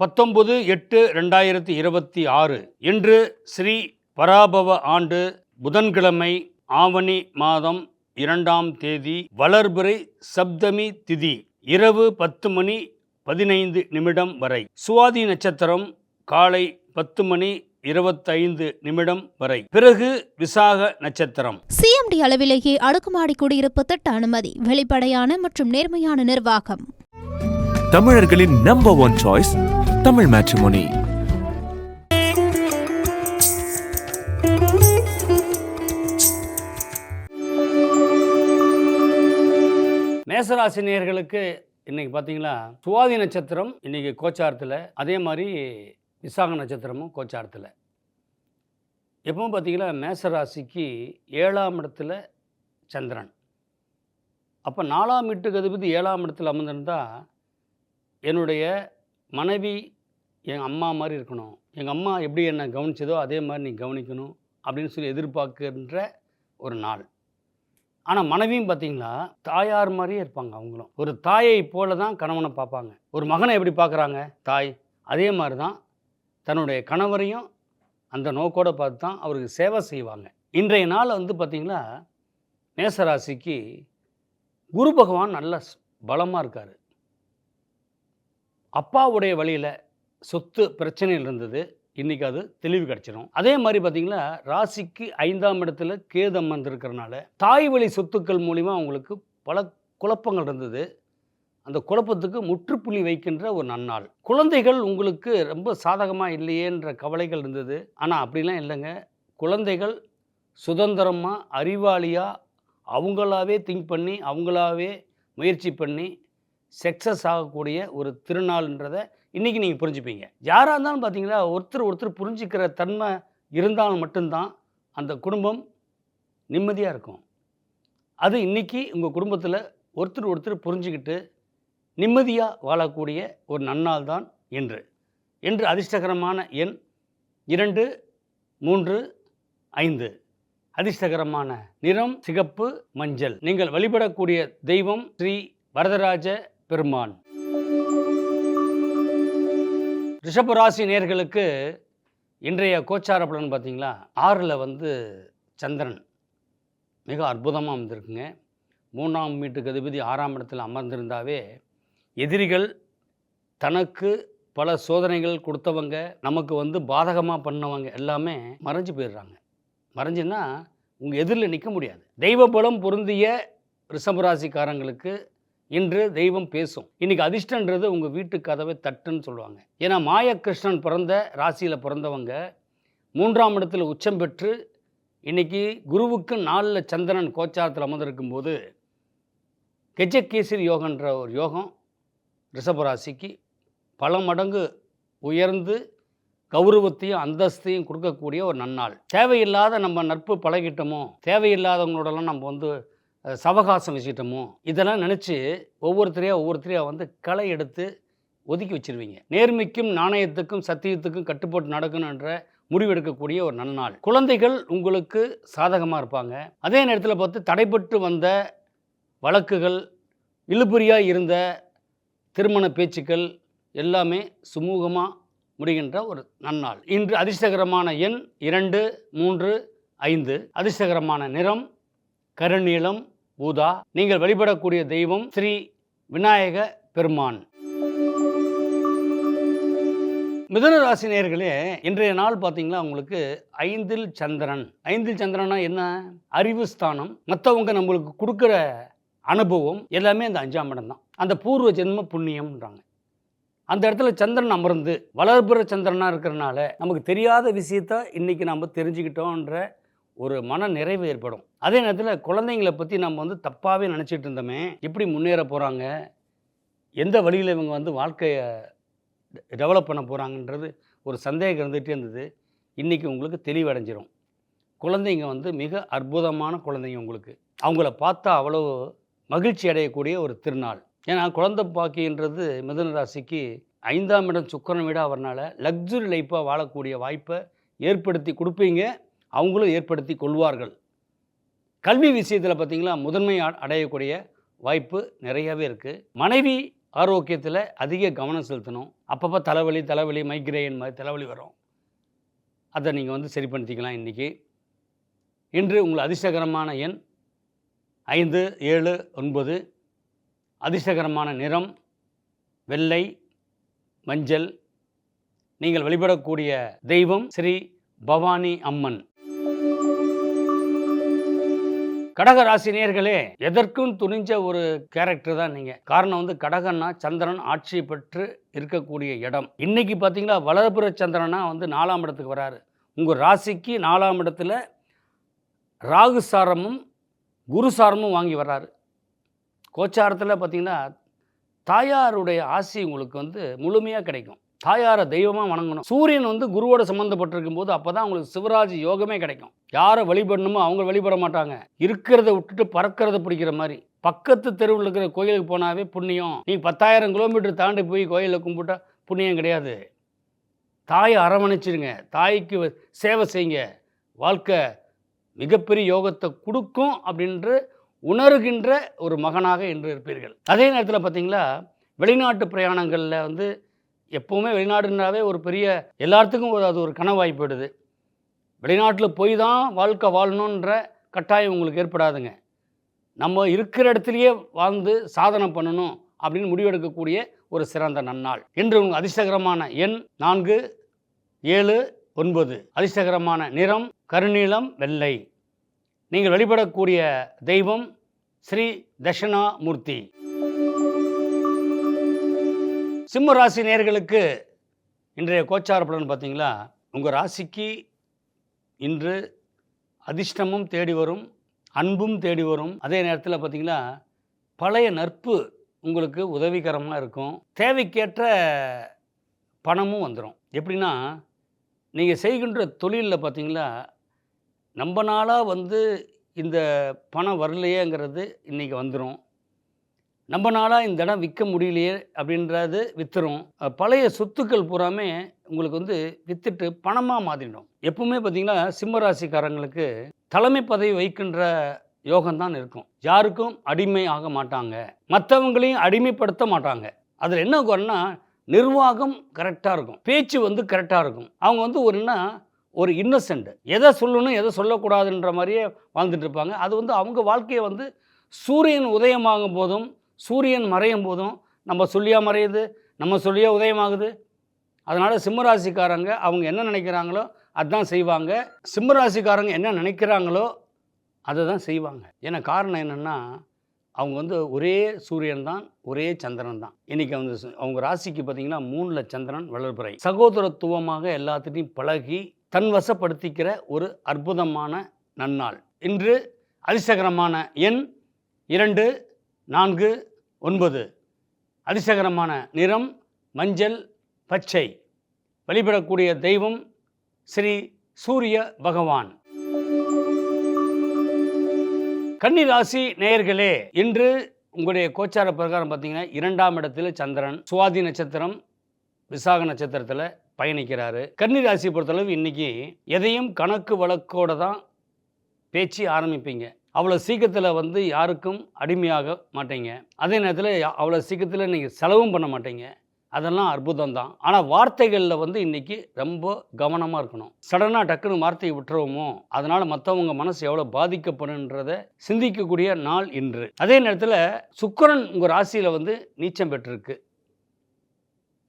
19/8/2026 இன்று ஸ்ரீ பராபவ ஆண்டு புதன்கிழமை ஆவணி மாதம் 2ஆம் தேதி வளர்பிறை சப்தமி திதி இரவு 10:15 வரை. சுவாதி நட்சத்திரம் காலை 10:25 வரை. பிறகு விசாக நட்சத்திரம். சிஎம்டி அளவிலேயே அடுக்குமாடி குடியிருப்பு திட்ட அனுமதி. வெளிப்படையான மற்றும் நேர்மையான நிர்வாகம். தமிழர்களின் நம்பர் 1 சாய்ஸ் தமிழ் மேட்ரிமோனி. மேசராசி நேயர்களுக்கு இன்னைக்கு பார்த்தீங்களா, சுவாதி நட்சத்திரம் இன்னைக்கு கோச்சாரத்தில், அதே மாதிரி விசாக நட்சத்திரமும் கோச்சாரத்தில். எப்பவும் பார்த்தீங்கன்னா மேசராசிக்கு 7ஆம் இடத்துல சந்திரன். அப்போ 4ஆம் வீட்டுக்கு அதிபதி 7ஆம் இடத்துல அமர்ந்திருந்தால், என்னுடைய மனைவி என் அம்மா மாதிரி இருக்கணும், எங்கள் அம்மா எப்படி என்னை கவனிச்சதோ அதே மாதிரி நீ கவனிக்கணும் அப்படின்னு சொல்லி எதிர்பார்க்கின்ற ஒரு நாள். ஆனால் மனைவியும் பார்த்தீங்களா தாயார் மாதிரியே இருப்பாங்க. அவங்களும் ஒரு தாயை போல தான் கணவனை பார்ப்பாங்க. ஒரு மகனை எப்படி பார்க்குறாங்க தாய், அதே மாதிரி தான் தன்னுடைய கணவரையும் அந்த நோக்கோடு பார்த்து தான் அவருக்கு சேவை செய்வாங்க. இன்றைய நாள் பார்த்திங்களா மேசராசிக்கு குரு பகவான் நல்ல பலமாக இருக்கார். அப்பாவுடைய வழியில் சொத்து பிரச்சனையில் இருந்தது, இன்றைக்கி அது தெளிவு கிடச்சிடும். அதே மாதிரி பார்த்திங்கன்னா ராசிக்கு 5ஆம் இடத்துல கேது அமர்ந்திருக்கிறனால தாய் வழி சொத்துக்கள் மூலிமா அவங்களுக்கு பல குழப்பங்கள் இருந்தது. அந்த குழப்பத்துக்கு முற்றுப்புள்ளி வைக்கின்ற ஒரு நன்னாள். குழந்தைகள் உங்களுக்கு ரொம்ப சாதகமாக இல்லையேன்ற கவலைகள் இருந்தது. ஆனால் அப்படிலாம் இல்லைங்க. குழந்தைகள் சுதந்திரமாக அறிவாளியாக அவங்களாவே திங்க் பண்ணி அவங்களாவே முயற்சி பண்ணி சக்ஸஸ் ஆகக்கூடிய ஒரு திருநாள்ன்றதை இன்றைக்கி நீங்கள் புரிஞ்சுப்பீங்க. யாராக இருந்தாலும் பார்த்தீங்களா ஒருத்தர் புரிஞ்சிக்கிற தன்மை இருந்தாலும் மட்டும்தான் அந்த குடும்பம் நிம்மதியாக இருக்கும். அது இன்றைக்கி உங்கள் குடும்பத்தில் ஒருத்தர் புரிஞ்சுக்கிட்டு நிம்மதியாக வாழக்கூடிய ஒரு நன்னாள் தான் இன்று. அதிர்ஷ்டகரமான எண் 2, 3, 5. அதிர்ஷ்டகரமான நிறம் சிகப்பு, மஞ்சள். நீங்கள் வழிபடக்கூடிய தெய்வம் ஸ்ரீ வரதராஜ பெருமான். ரிஷபராசி நேயர்களுக்கு இன்றைய கோச்சார பலன் பார்த்தீங்களா, 6ல் சந்திரன் மிக அற்புதமாக வந்திருக்குங்க. 3ஆம் வீட்டுக்கு அதிபதி 6ஆம் இடத்தில் அமர்ந்திருந்தாவே எதிரிகள் தனக்கு பல சோதனைகள் கொடுத்தவங்க, நமக்கு பாதகமாக பண்ணவங்க எல்லாமே மறைஞ்சு போயிடுறாங்க. மறைஞ்சுன்னா உங்கள் எதிரில் நிற்க முடியாது. தெய்வ பலம் பொருந்திய ரிஷபராசிக்காரங்களுக்கு இன்று தெய்வம் பேசும். இன்றைக்கி அதிர்ஷ்டன்றது உங்கள் வீட்டு கதவை தட்டுன்னு சொல்லுவாங்க. ஏன்னா மாயகிருஷ்ணன் பிறந்த ராசியில் பிறந்தவங்க 3ஆம் இடத்துல உச்சம் பெற்று இன்றைக்கி குருவுக்கு 4ல் சந்திரன் கோச்சாரத்தில் அமர்ந்திருக்கும் போது கெஜகேசரி யோகன்ற ஒரு யோகம் ரிஷபராசிக்கு பல மடங்கு உயர்ந்து கௌரவத்தையும் அந்தஸ்தையும் கொடுக்கக்கூடிய ஒரு நன்னாள். தேவையில்லாத நம்ம நட்பு பழகிட்டோமோ, தேவையில்லாதவங்களோடலாம் நம்ம சவகாசம் வச்சுக்கிட்டோமோ, இதெல்லாம் நினச்சி ஒவ்வொருத்தரையாக களை எடுத்து ஒதுக்கி வச்சுருவீங்க. நேர்மைக்கும் நாணயத்துக்கும் சத்தியத்துக்கும் கட்டுப்பட்டு நடக்கணுன்ற முடிவெடுக்கக்கூடிய ஒரு நன்னாள். குழந்தைகள் உங்களுக்கு சாதகமாக இருப்பாங்க. அதே நேரத்தில் பார்த்து தடைப்பட்டு வந்த வழக்குகள், இழுபறியாக இருந்த திருமண பேச்சுக்கள் எல்லாமே சுமூகமாக முடிகின்ற ஒரு நன்னாள். இன்று அதிர்ஷ்டகரமான எண் 2, 3, 5. அதிர்ஷ்டகரமான நிறம் கருநீலம், ஊதா. நீங்கள் வழிபடக்கூடிய தெய்வம் ஸ்ரீ விநாயக பெருமான். மிதுன ராசி நேயர்களே, இன்றைய நாள் பார்த்தீங்களா உங்களுக்கு 5ல் சந்திரன். 5ல் சந்திரனா என்ன? அறிவு ஸ்தானம். மற்றவங்க நம்மளுக்கு கொடுக்குற அனுபவம் எல்லாமே அந்த 5ஆம் இடம் தான். அந்த பூர்வ ஜென்ம புண்ணியம்ன்றாங்க. அந்த இடத்துல சந்திரன் அமர்ந்து வளர்பிற சந்திரனாக இருக்கிறனால நமக்கு தெரியாத விஷயத்த இன்றைக்கி நம்ம தெரிஞ்சுக்கிட்டோன்ற ஒரு மன நிறைவு ஏற்படும். அதே நேரத்தில் குழந்தைங்களை பற்றி நம்ம தப்பாகவே நினச்சிட்டு இருந்தோமே, எப்படி முன்னேற போகிறாங்க, எந்த வழியில் இவங்க வாழ்க்கையை டெவலப் பண்ண போகிறாங்கன்றது ஒரு சந்தேகம் இருந்துகிட்டே இருந்தது. இன்றைக்கி உங்களுக்கு தெளிவடைஞ்சிரும். குழந்தைங்க மிக அற்புதமான குழந்தைங்க. உங்களுக்கு அவங்கள பார்த்தா அவ்வளோ மகிழ்ச்சி அடையக்கூடிய ஒரு திருநாள். ஏன்னா குழந்தை பாக்கின்றது மிதுன ராசிக்கு 5ஆம் இடம் சுக்கிரன் வீடாக வரனால லக்ஸுரி லைஃப்பாக வாழக்கூடிய வாய்ப்பை ஏற்படுத்தி கொடுப்பீங்க, அவங்களும் ஏற்படுத்தி கொள்வார்கள். கல்வி விஷயத்தில் பார்த்திங்களா முதன்மை அடையக்கூடிய வாய்ப்பு நிறையவே இருக்குது. மனைவி ஆரோக்கியத்தில் அதிக கவனம் செலுத்தணும். அப்பப்போ தலைவலி மைக்ரேன் மாதிரி தலைவலி வரும். அதை நீங்கள் வந்து சரிப்படுத்திக்கலாம் இன்றைக்கி. இன்று உங்கள் அதிர்ஷ்டகரமான எண் 5, 7, 9. அதிர்ஷ்டகரமான நிறம் வெள்ளை, மஞ்சள். நீங்கள் வழிபடக்கூடிய தெய்வம் ஸ்ரீ பவானி அம்மன். கடக ராசி நேயர்களே, எதற்கும் துணிஞ்ச ஒரு கேரக்டர் தான் நீங்கள். காரணம் வந்து கடகன்னா சந்திரன் ஆட்சி பெற்று இருக்கக்கூடிய இடம். இன்னைக்கு பார்த்தீங்கன்னா வளர்புற சந்திரனா வந்து 4ஆம் இடத்துக்கு வராரு. உங்கள் ராசிக்கு 4ஆம் இடத்துல ராகு சாரமும் குரு சாரமும் வாங்கி வர்றாரு. கோச்சாரத்தில் பார்த்தீங்கன்னா தாயாருடைய ஆசி உங்களுக்கு வந்து முழுமையாக கிடைக்கும். தாயாரை தெய்வமாக வணங்கணும். சூரியன் வந்து குருவோட சம்மந்தப்பட்டிருக்கும் போது அப்போ தான் உங்களுக்கு சிவராஜ் யோகமே கிடைக்கும். யாரை வழிபடணுமோ அவங்க வழிபட மாட்டாங்க. இருக்கிறத விட்டுட்டு பறக்கிறத பிடிக்கிற மாதிரி. பக்கத்து தெருவில் இருக்கிற கோயிலுக்கு போனாவே புண்ணியம். நீங்கள் 10,000 கிலோமீட்டர் தாண்டி போய் கோயிலில் கும்பிட்டா புண்ணியம் கிடையாது. தாயை அரவணைச்சிருங்க, தாய்க்கு சேவை செய்யுங்க, வாழ்க்கை மிகப்பெரிய யோகத்தை கொடுக்கும் அப்படின்று உணர்கின்ற ஒரு மகனாக இன்று இருப்பீர்கள். அதே நேரத்தில் பார்த்தீங்களா, வெளிநாட்டு பிரயாணங்களில் வந்து எப்போவுமே வெளிநாடுனாவே ஒரு பெரிய எல்லாத்துக்கும் அது ஒரு கனவாய் போயிடுது. வெளிநாட்டில் போய் தான் வாழ்க்கை வாழணுன்ற கட்டாயம் உங்களுக்கு ஏற்படாதுங்க. நம்ம இருக்கிற இடத்துலையே வாழ்ந்து சாதனை பண்ணணும் அப்படின்னு முடிவெடுக்கக்கூடிய ஒரு சிறந்த நன்னாள். இன்று உங்கள் அதிர்ஷ்டகரமான எண் 4, 7, 9. அதிர்ஷ்டகரமான நிறம் கருநீலம், வெள்ளை. நீங்கள் வழிபடக்கூடிய தெய்வம் ஸ்ரீ தட்சிணாமூர்த்தி. சிம்ம ராசி நேயர்களுக்கு இன்றைய கோச்சார பலன் பார்த்தீங்களா, உங்கள் ராசிக்கு இன்று அதிர்ஷ்டமும் தேடி வரும், அன்பும் தேடி வரும். அதே நேரத்தில் பார்த்தீங்களா பழைய நட்பு உங்களுக்கு உதவிகரமாக இருக்கும். தேவைக்கேற்ற பணமும் வந்துடும். எப்படின்னா, நீங்கள் செய்கின்ற தொழிலில் பார்த்தீங்களா நம்ம நாளாக வந்து இந்த பணம் வரலையேங்கிறது இன்றைக்கி வந்துடும். நம்ம நாளாக இந்த இடம் விற்க முடியலையே அப்படின்றது விற்றுரும். பழைய சொத்துக்கள் பூராமே உங்களுக்கு வந்து விற்றுட்டு பணமாக மாற்றிடும். எப்பவுமே பார்த்திங்கன்னா சிம்ம ராசிக்காரங்களுக்கு தலைமை பதவி வைக்கின்ற யோகம்தான் இருக்கும். யாருக்கும் அடிமை ஆக மாட்டாங்க, மற்றவங்களையும் அடிமைப்படுத்த மாட்டாங்க. அதில் என்ன குறைன்னா நிர்வாகம் கரெக்டாக இருக்கும், பேச்சு வந்து கரெக்டாக இருக்கும். அவங்க வந்து ஒரு இன்னசென்ட், எதை சொல்லணும் எதை சொல்லக்கூடாதுன்ற மாதிரியே வாழ்ந்துட்டு இருப்பாங்க. அது வந்து அவங்க வாழ்க்கையை வந்து சூரியன் உதயமாகும் போதும் சூரியன் மறையும் போதும் நம்ம சொல்லியா மறையுது, நம்ம சொல்லியா உதயமாகுது. அதனால் சிம்மராசிக்காரங்க அவங்க என்ன நினைக்கிறாங்களோ அதுதான் செய்வாங்க. சிம்மராசிக்காரங்க என்ன நினைக்கிறாங்களோ அதை தான் செய்வாங்க. ஏன்னா காரணம் என்னென்னா, அவங்க வந்து ஒரே சூரியன் தான், ஒரே சந்திரன் தான். இன்றைக்கி அவங்க ராசிக்கு பார்த்திங்கன்னா 3ல் சந்திரன் வளர்பிறை. சகோதரத்துவமாக எல்லாத்துட்டையும் பழகி தன் வசப்படுத்திக்கிற ஒரு அற்புதமான நன்னாள். இன்று அதிர்ஷ்டகரமான எண் 2, 4, 9. அதிர்ஷ்டகரமான நிறம் மஞ்சள், பச்சை. வழிபடக்கூடிய தெய்வம் ஸ்ரீ சூரிய பகவான். கன்னி ராசி நேயர்களே, இன்று உங்களுடைய கோச்சார பிரகாரம் பார்த்தீங்கன்னா 2ஆம் இடத்தில் சந்திரன் சுவாதி நட்சத்திரம் விசாக நட்சத்திரத்தில் பயணிக்கிறாரு. கன்னி ராசி பொறுத்தளவு இன்றைக்கி எதையும் கணக்கு வழக்கோடு தான் பேச்சு ஆரம்பிப்பீங்க. அவ்வளோ சீக்கிரத்தில் வந்து யாருக்கும் அடிமையாக மாட்டீங்க. அதே நேரத்தில் அவ்வளோ சீக்கிரத்தில் நீங்கள் செலவும் பண்ண மாட்டீங்க. அதெல்லாம் அற்புதம் தான். ஆனால் வார்த்தைகளில் வந்து இன்றைக்கி ரொம்ப கவனமாக இருக்கணும். சடனாக டக்குன்னு வார்த்தையை விட்டுருவோமோ, அதனால் மற்றவங்க மனசு எவ்வளோ பாதிக்கப்படுன்றதை சிந்திக்கக்கூடிய நாள் இன்று. அதே நேரத்தில் சுக்கிரன் உங்கள் ராசியில் வந்து நீச்சம் பெற்றிருக்கு.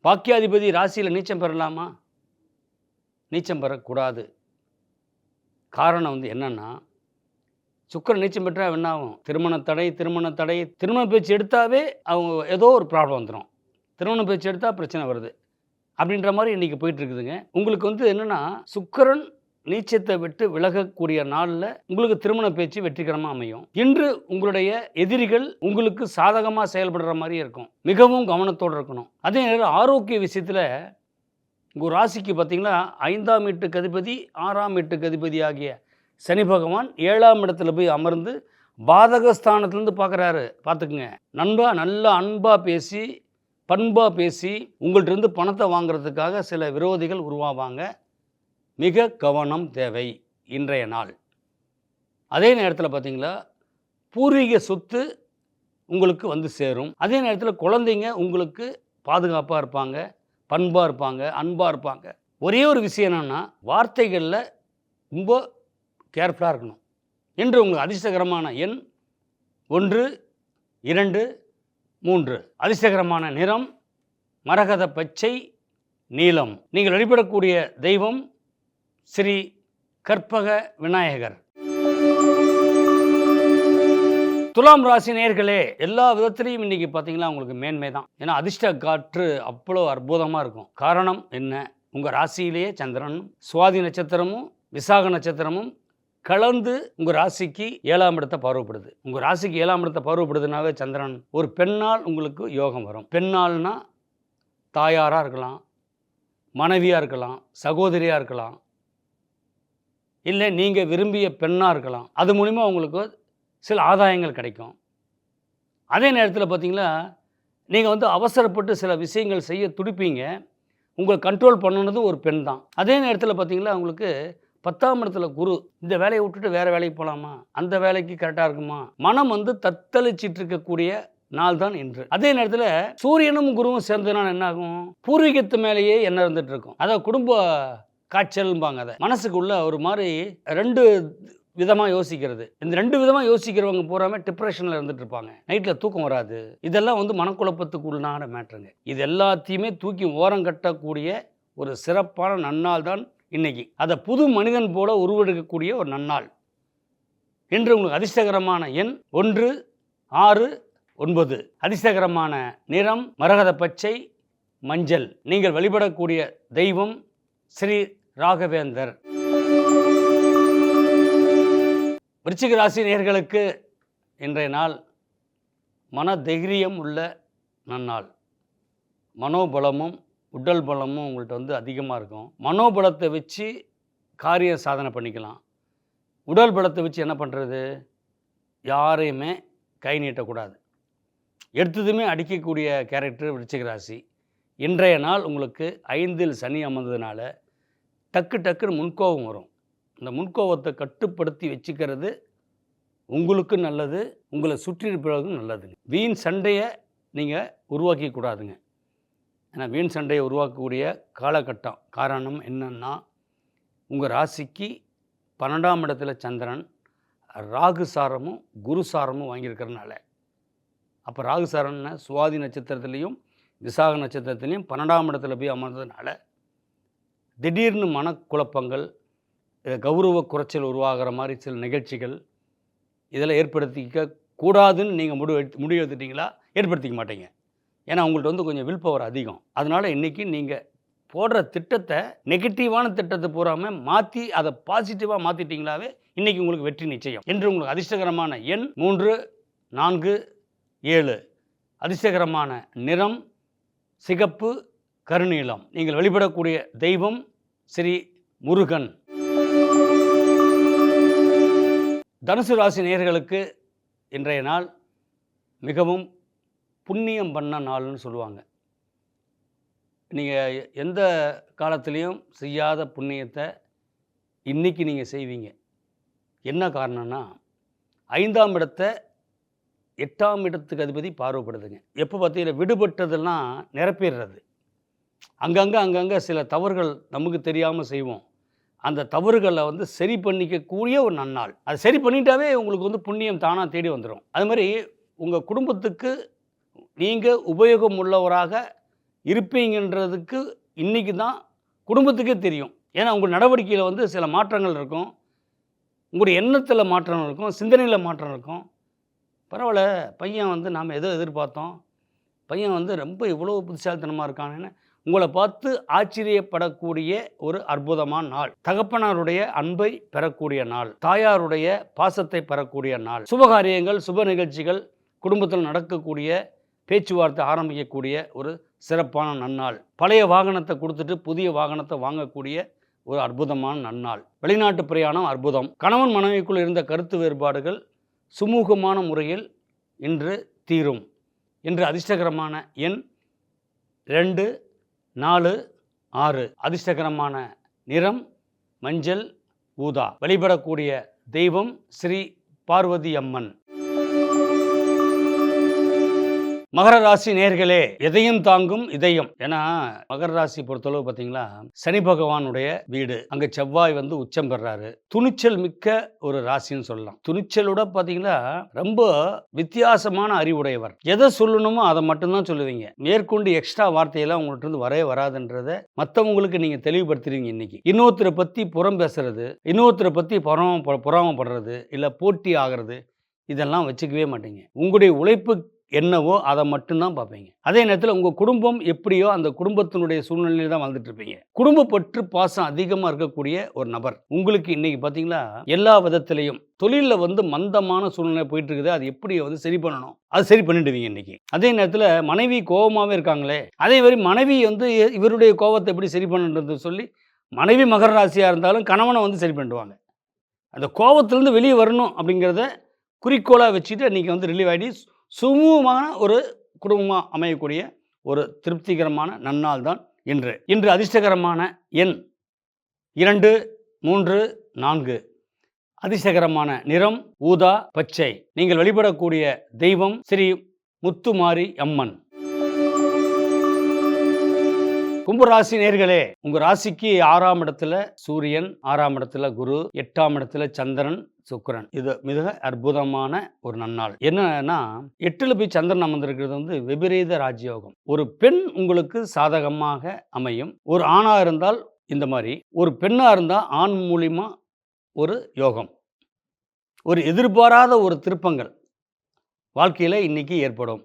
பாக்கியாதிபதி ராசியில் நீச்சம் பெறலாமா? நீச்சம் பெறக்கூடாது. காரணம் வந்து என்னென்னா, சுக்கிரன் நீச்சம் பெற்றால் என்ன ஆகும்? திருமண தடை. திருமண பேச்சு எடுத்தாவே அவங்க ஏதோ ஒரு ப்ராப்ளம் வந்துடும். திருமண பேச்சு எடுத்தால் பிரச்சனை வருது அப்படின்ற மாதிரி இன்றைக்கி போயிட்டுருக்குதுங்க. உங்களுக்கு வந்து என்னென்னா, சுக்கிரன் நீச்சத்தை விட்டு விலகக்கூடிய நாளில் உங்களுக்கு திருமண பேச்சு வெற்றிகரமாக அமையும். இன்று உங்களுடைய எதிரிகள் உங்களுக்கு சாதகமாக செயல்படுற மாதிரி இருக்கும். மிகவும் கவனத்தோடு இருக்கணும். அதே நேரம் ஆரோக்கிய விஷயத்தில் உங்கள் ராசிக்கு பார்த்திங்கன்னா 5ஆம் வீட்டுக்கு அதிபதி 6ஆம் வீட்டுக்கு அதிபதி ஆகிய சனி பகவான் 7ஆம் இடத்துல போய் அமர்ந்து பாதகஸ்தானத்துலேருந்து பார்க்குறாரு. பார்த்துக்குங்க. நல்லா அன்பாக பேசி பண்பாக பேசி உங்கள்கிட்ட பணத்தை வாங்கிறதுக்காக சில விரோதிகள் உருவாவாங்க. மிக கவனம் தேவை இன்றைய நாள். அதே நேரத்தில் பார்த்திங்களா, பூர்வீக சொத்து உங்களுக்கு வந்து சேரும். அதே நேரத்தில் குழந்தைங்க உங்களுக்கு பாதுகாப்பாக இருப்பாங்க, பண்பாக இருப்பாங்க, அன்பாக இருப்பாங்க. ஒரே ஒரு விஷயம் என்னென்னா, வார்த்தைகளில் ரொம்ப கேர்ஃபுல்லாக இருக்கணும். என்று உங்களுக்கு அதிர்ஷ்டகரமான எண் 1, 2, 3. அதிர்ஷ்டகரமான நிறம் மரகத பச்சை, நீலம். நீங்கள் வழிபடக்கூடிய தெய்வம் ஸ்ரீ கற்பக விநாயகர். துலாம் ராசி நேயர்களே, எல்லா விதத்திலையும் இன்றைக்கி பார்த்தீங்கன்னா உங்களுக்கு மேன்மை தான். ஏன்னா அதிர்ஷ்ட காற்று அவ்வளோ அற்புதமாக இருக்கும். காரணம் என்ன? உங்கள் ராசியிலேயே சந்திரனும் சுவாதி நட்சத்திரமும் விசாக நட்சத்திரமும் கலந்து உங்கள் ராசிக்கு 7ஆம் இடத்தை பார்வைப்படுது. உங்கள் ராசிக்கு 7ஆம் இடத்தை பார்வைப்படுதுனாவே சந்திரன், ஒரு பெண்ணால் உங்களுக்கு யோகம் வரும். பெண்ணால்னா தாயாராக இருக்கலாம், மனைவியாக இருக்கலாம், சகோதரியாக இருக்கலாம், இல்லை நீங்கள் விரும்பிய பெண்ணாக இருக்கலாம். அது மூலிமா உங்களுக்கு சில ஆதாயங்கள் கிடைக்கும். அதே நேரத்தில் பார்த்தீங்கன்னா நீங்கள் வந்து அவசரப்பட்டு சில விஷயங்கள் செய்ய துடிப்பீங்க. உங்களை கண்ட்ரோல் பண்ணணுது ஒரு பெண் தான். அதே நேரத்தில் பார்த்தீங்கன்னா உங்களுக்கு 10ஆம் இடத்துல குரு, இந்த வேலையை விட்டுட்டு வேறு வேலைக்கு போகலாமா, அந்த வேலைக்கு கரெக்டாக இருக்குமா, மனம் வந்து தத்தளிச்சிட்டு இருக்கக்கூடிய நாள் தான் இன்று. அதே நேரத்தில் சூரியனும் குருவும் சேர்ந்ததுனால என்ன ஆகும்? பூர்வீகத்து மேலேயே எண்ணம் இருந்துட்டு இருக்கும். அதாவது குடும்ப காய்ச்சல்பாங்க. அதை மனசுக்குள்ள ஒரு மாதிரி 2 விதமாக யோசிக்கிறது. இந்த 2 விதமாக யோசிக்கிறவங்க பூராமே டிப்ரெஷனில் இருந்துட்டு இருப்பாங்க. நைட்டில் தூக்கம் வராது. இதெல்லாம் வந்து மனக்குழப்பத்துக்கு உள்ளான மேட்ருங்க. இது எல்லாத்தையுமே தூக்கி ஓரம் கட்டக்கூடிய ஒரு சிறப்பான நன்னாள் தான் இன்னைக்கு. அதை புது மனிதன் போல உருவெடுக்கக்கூடிய ஒரு நன்னாள். இன்று உங்களுக்கு அதிர்ஷ்டகரமான எண் 1, 6, 9. அதிர்ஷ்டகரமான நிறம் மரகத பச்சை, மஞ்சள். நீங்கள் வழிபடக்கூடிய தெய்வம் ஸ்ரீ ராகவேந்தர். விருச்சிக ராசி நேயர்களுக்கு இன்றைய நாள் மன தைரியம் உள்ள நன்னாள். மனோபலமும் உடல் பலமும் உங்கள்கிட்ட வந்து அதிகமாக இருக்கும். மனோபலத்தை வச்சு காரிய சாதனை பண்ணிக்கலாம். உடல் பலத்தை வச்சு என்ன பண்ணுறது? யாரையுமே கை நீட்டக்கூடாது. எடுத்ததுமே அடிக்கக்கூடிய கேரக்டர் விருச்சிக ராசி. இன்றைய நாள் உங்களுக்கு 5இல் சனி அமர்ந்ததுனால டக்குன்னு முன்கோபம் வரும். இந்த முன்கோபத்தை கட்டுப்படுத்தி வச்சுக்கிறது உங்களுக்கு நல்லது, உங்களை சுற்றி இருப்பவர்களுக்கும் நல்லதுங்க. வீண் சண்டையை நீங்கள் உருவாக்கி கூடாதுங்க. ஏன்னா வீண் சண்டையை உருவாக்கக்கூடிய காலகட்டம். காரணம் என்னன்னா, உங்கள் ராசிக்கு 12ஆம் இடத்துல சந்திரன் ராகு சாரமும் குரு சாரமும் வாங்கியிருக்கிறதுனால, அப்போ ராகு சாரம்னா சுவாதி நட்சத்திரத்துலேயும் விசாக நட்சத்திரத்துலேயும் 12ஆம் இடத்துல போய் அமர்ந்ததுனால திடீர்னு மனக்குழப்பங்கள், கௌரவ குறைச்சல் உருவாகிற மாதிரி சில நிகழ்ச்சிகள் இதெல்லாம் ஏற்படுத்திக்க கூடாதுன்னு நீங்கள் முடிவு எடுத்துட்டிங்களா? ஏற்படுத்திக்க மாட்டீங்க. ஏன்னா உங்கள்கிட்ட வந்து கொஞ்சம் வில் பவர் அதிகம். அதனால் இன்றைக்கி நீங்கள் போடுற திட்டத்தை, நெகட்டிவான திட்டத்தை பூராமல் மாற்றி அதை பாசிட்டிவாக மாற்றிட்டிங்களாவே இன்றைக்கி உங்களுக்கு வெற்றி நிச்சயம். என்று உங்களுக்கு அதிர்ஷ்டகரமான எண் 3, 4, 7. அதிர்ஷ்டகரமான நிறம் சிகப்பு, கருநீலம். நீங்கள் வழிபடக்கூடிய தெய்வம் ஸ்ரீ முருகன். தனுசு ராசி நேயர்களுக்கு இன்றைய நாள் மிகவும் புண்ணியம் பண்ண நாள்னு சொல்லுவாங்க. நீங்கள் எந்த காலத்துலேயும் செய்யாத புண்ணியத்தை இன்றைக்கி நீங்கள் செய்வீங்க. என்ன காரணம்னா, 5ஆம் இடத்தை 8ஆம் இடத்துக்கு அதிபதி பார்வைப்படுதுங்க. எப்போ பார்த்தீங்கன்னா விடுபட்டதெல்லாம் நிரப்பிடுறது. அங்கங்கே சில தவறுகள் நமக்கு தெரியாமல் செய்வோம். அந்த தவறுகளை வந்து சரி பண்ணிக்கக்கூடிய ஒரு நன்னாள். அது சரி பண்ணிட்டாவே உங்களுக்கு வந்து புண்ணியம் தானாக தேடி வந்துடும். அது மாதிரி உங்கள் குடும்பத்துக்கு நீங்கள் உபயோகம் உள்ளவராக இருப்பீங்கன்றதுக்கு இன்றைக்கி தான் குடும்பத்துக்கே தெரியும். ஏன்னா உங்கள் நடவடிக்கையில் வந்து சில மாற்றங்கள் இருக்கும், உங்களுடைய எண்ணத்தில் மாற்றம் இருக்கும், சிந்தனையில் மாற்றம் இருக்கும். பரவாயில்ல, பையன் வந்து நாம் எதோ எதிர்பார்த்தோம், பையன் வந்து ரொம்ப இவ்வளோ புத்திசாலித்தனமாக இருக்கான்னு உங்களை பார்த்து ஆச்சரியப்படக்கூடிய ஒரு அற்புதமான நாள். தகப்பனாருடைய அன்பை பெறக்கூடிய நாள், தாயாருடைய பாசத்தை பெறக்கூடிய நாள், சுபகாரியங்கள் சுப நிகழ்ச்சிகள் குடும்பத்தில் நடக்கக்கூடிய, பேச்சுவார்த்தை ஆரம்பிக்கக்கூடிய ஒரு சிறப்பான நன்னாள். பழைய வாகனத்தை கொடுத்துட்டு புதிய வாகனத்தை வாங்கக்கூடிய ஒரு அற்புதமான நன்னாள். வெளிநாட்டு பிரயாணம் அற்புதம். கணவன் மனைவிக்குள் இருந்த கருத்து வேறுபாடுகள் சுமூகமான முறையில் இன்று தீரும். இன்று அதிர்ஷ்டகரமான எண் 2, 4, 6. அதிர்ஷ்டகரமான நிறம் மஞ்சள், ஊதா. வழிபடக்கூடிய தெய்வம் ஸ்ரீ பார்வதி அம்மன். மகர ராசி நேயர்களே, எதையும் தாங்கும் இதயம். ஏன்னா மகர ராசி பொறுத்தளவு பார்த்தீங்களா, சனி பகவானுடைய வீடு. அங்க செவ்வாய் வந்து உச்சம் பெறாரு. துணிச்சல் மிக்க ஒரு ராசின்னு சொல்லலாம். துணிச்சலோட பார்த்தீங்களா ரொம்ப வித்தியாசமான அறிவுடையவர். எதை சொல்லணுமோ அதை மட்டும்தான் சொல்லுவீங்க. மேற்கொண்டு எக்ஸ்ட்ரா வார்த்தையெல்லாம் உங்கள்கிட்ட இருந்து வரவே வராதுன்றத மற்றவங்களுக்கு நீங்க தெளிவுபடுத்துறீங்க. இன்னைக்கு இன்னொருத்தரை பத்தி புறம் பேசுறது, இன்னொருத்தரை பத்தி பொறாமப்படுறது, இல்ல போட்டி ஆகிறது, இதெல்லாம் வச்சுக்கவே மாட்டீங்க. உங்களுடைய உழைப்பு என்னவோ அதை மட்டும்தான் பார்ப்பீங்க. அதே நேரத்தில் உங்கள் குடும்பம் எப்படியோ அந்த குடும்பத்தினுடைய சூழ்நிலையில் தான் வாழ்ந்துட்டு இருப்பீங்க. குடும்ப பற்று பாசம் அதிகமாக இருக்கக்கூடிய ஒரு நபர். உங்களுக்கு இன்னைக்கு பார்த்தீங்களா எல்லா விதத்திலையும் தொழிலில் வந்து மந்தமான சூழ்நிலை போயிட்டு இருக்குது. அது எப்படி வந்து சரி பண்ணணும், அது சரி பண்ணிடுவீங்க இன்னைக்கு. அதே நேரத்தில் மனைவி கோபமாகவே இருக்காங்களே, அதே மாதிரி மனைவி வந்து இவருடைய கோபத்தை எப்படி சரி பண்ணுறது சொல்லி மனைவி மகர ராசியாக இருந்தாலும் கணவனை வந்து சரி பண்ணிடுவாங்க. அந்த கோபத்திலேருந்து வெளியே வரணும் அப்படிங்கிறத குறிக்கோளாக வச்சுட்டு இன்றைக்கி வந்து ரிலீவ் ஆகி சுமூகமான ஒரு குடும்பமாக அமையக்கூடிய ஒரு திருப்திகரமான நன்னாள் தான் இன்று அதிர்ஷ்டகரமான எண் 2, 3, 4. அதிர்ஷ்டகரமான நிறம் ஊதா பச்சை. நீங்கள் வழிபடக்கூடிய தெய்வம் ஸ்ரீ முத்துமாரி அம்மன். கும்பராசி நேயர்களே, உங்க ராசிக்கு 6ஆம் இடத்துல சூரியன், 6ஆம் இடத்துல குரு, 8ஆம் இடத்துல சந்திரன், சுக்கிரன். இது மிக அற்புதமான ஒரு நன்னாள். என்னன்னா 8ல் போய் சந்திரன் அமர்ந்திருக்கிறது வந்து விபரீத ராஜயோகம். ஒரு பெண் உங்களுக்கு சாதகமாக அமையும். ஒரு ஆணா இருந்தால் இந்த மாதிரி, ஒரு பெண்ணா இருந்தால் ஆண் மூலியமா ஒரு யோகம், ஒரு எதிர்பாராத ஒரு திருப்பங்கள் வாழ்க்கையில் இன்னைக்கு ஏற்படும்.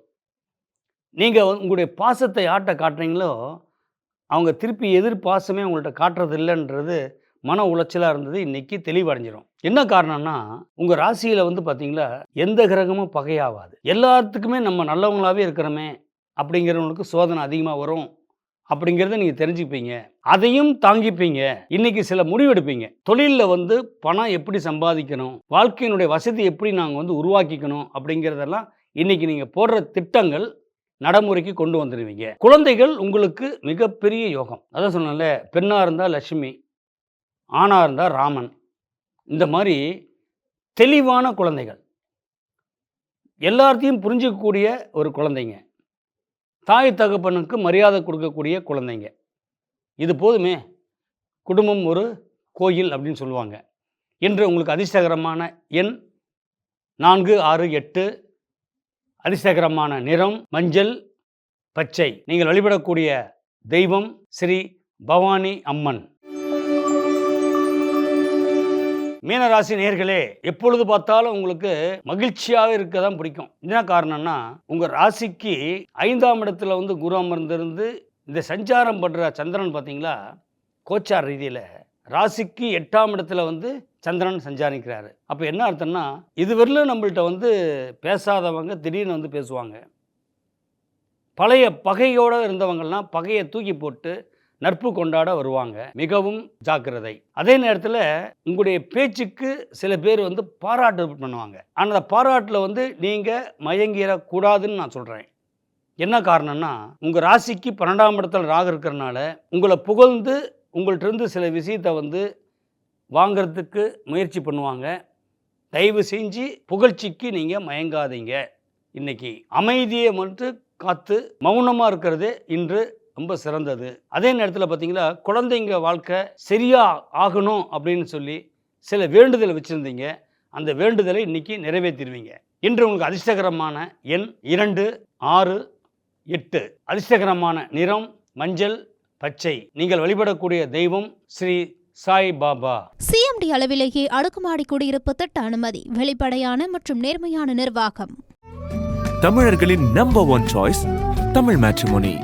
நீங்கள் உங்களுடைய பாசத்தை யார்கிட்ட காட்டுறீங்களோ அவங்க திருப்பி எதிர்பாசமே உங்கள்கிட்ட காட்டுறது இல்லைன்றது மன உளைச்சலாக இருந்தது இன்றைக்கி தெளிவடைஞ்சிடும். என்ன காரணம்னா உங்கள் ராசியில் வந்து பார்த்தீங்களா எந்த கிரகமும் பகையாகாது. எல்லாத்துக்குமே நம்ம நல்லவங்களாகவே இருக்கிறோமே அப்படிங்கிறவங்களுக்கு சோதனை அதிகமாக வரும் அப்படிங்கிறத நீங்கள் தெரிஞ்சுப்பீங்க. அதையும் தாங்கிப்பீங்க. இன்றைக்கி சில முடிவெடுப்பீங்க. தொழிலில் வந்து பணம் எப்படி சம்பாதிக்கணும், வாழ்க்கையினுடைய வசதி எப்படி நாங்கள் வந்து உருவாக்கிக்கணும் அப்படிங்கிறதெல்லாம் இன்றைக்கி நீங்கள் போடுற திட்டங்கள் நடைமுறைக்கு கொண்டு வந்துடுவீங்க. குழந்தைகள் உங்களுக்கு மிகப்பெரிய யோகம். அதான் சொன்னேன்ல, பெண்ணாக இருந்தால் லட்சுமி, ஆணாக இருந்தால் ராமன். இந்த மாதிரி தெளிவான குழந்தைகள், எல்லாத்தையும் புரிஞ்சிக்கக்கூடிய ஒரு குழந்தைங்க, தாய் தகப்பனுக்கு மரியாதை கொடுக்கக்கூடிய குழந்தைங்க. இது போதுமே, குடும்பம் ஒரு கோயில் அப்படின்னு சொல்லுவாங்க. இன்று உங்களுக்கு அதிர்ஷ்டகரமான எண் 4, 6, 8. அதிர்ஷ்டகரமான நிறம் மஞ்சள் பச்சை. நீங்கள் வழிபடக்கூடிய தெய்வம் ஸ்ரீ பவானி அம்மன். மீனராசி நேயர்களே, எப்பொழுது பார்த்தாலும் உங்களுக்கு மகிழ்ச்சியாக இருக்க தான் பிடிக்கும். என்ன காரணம்னா உங்கள் ராசிக்கு 5ஆம் இடத்துல வந்து குரு அமர்ந்திருந்து இந்த சஞ்சாரம் பண்ணுற சந்திரன் பார்த்தீங்களா, கோச்சார் ரீதியில் ராசிக்கு 8ஆம் இடத்துல வந்து சந்திரன் சஞ்சாரிக்கிறாரு. அப்போ என்ன அர்த்தம்னா இதுவரையிலும் நம்மள்கிட்ட வந்து பேசாதவங்க திடீர்னு வந்து பேசுவாங்க. பழைய பகையோடு இருந்தவங்கள்லாம் பகையை தூக்கி போட்டு நட்பு கொண்டாட வருவாங்க. மிகவும் ஜாக்கிரதை. அதே நேரத்தில் உங்களுடைய பேச்சுக்கு சில பேர் வந்து பாராட்டு பண்ணுவாங்க. ஆனால் அந்த பாராட்டில் வந்து நீங்கள் மயங்கிடக்கூடாதுன்னு நான் சொல்கிறேன். என்ன காரணம்னா உங்கள் ராசிக்கு 12ஆம் இடத்துல ராகு இருக்கிறனால உங்களை புகழ்ந்து உங்கள்கிட்ட சில விஷயத்தை வந்து வாங்கிறதுக்கு முயற்சி பண்ணுவாங்க. தயவு செஞ்சு புகழ்ச்சிக்கு நீங்கள் மயங்காதீங்க. இன்றைக்கி அமைதியை மட்டும் காத்து மௌனமாக இருக்கிறது இன்று ரொம்ப சிறந்தது. அதே நேரத்தில் பார்த்தீங்களா குழந்தைங்க வாழ்க்கை சரியாக ஆகணும் அப்படின்னு சொல்லி சில வேண்டுதலை வச்சுருந்தீங்க. அந்த வேண்டுதலை இன்றைக்கி நிறைவேற்றிடுவீங்க. இன்று உங்களுக்கு அதிர்ஷ்டகரமான எண் 2, 6, 8. அதிர்ஷ்டகரமான நிறம் மஞ்சள் பச்சை. நீங்கள் வழிபடக்கூடிய தெய்வம் ஸ்ரீ சாய் பாபா. சிஎம்டி அளவிலேயே அடுக்குமாடி குடியிருப்பு திட்ட அனுமதி, வெளிப்படையான மற்றும் நேர்மையான நிர்வாகம். தமிழர்களின் நம்பர் 1 சாய்ஸ் தமிழ் மேட்ரிமோனி.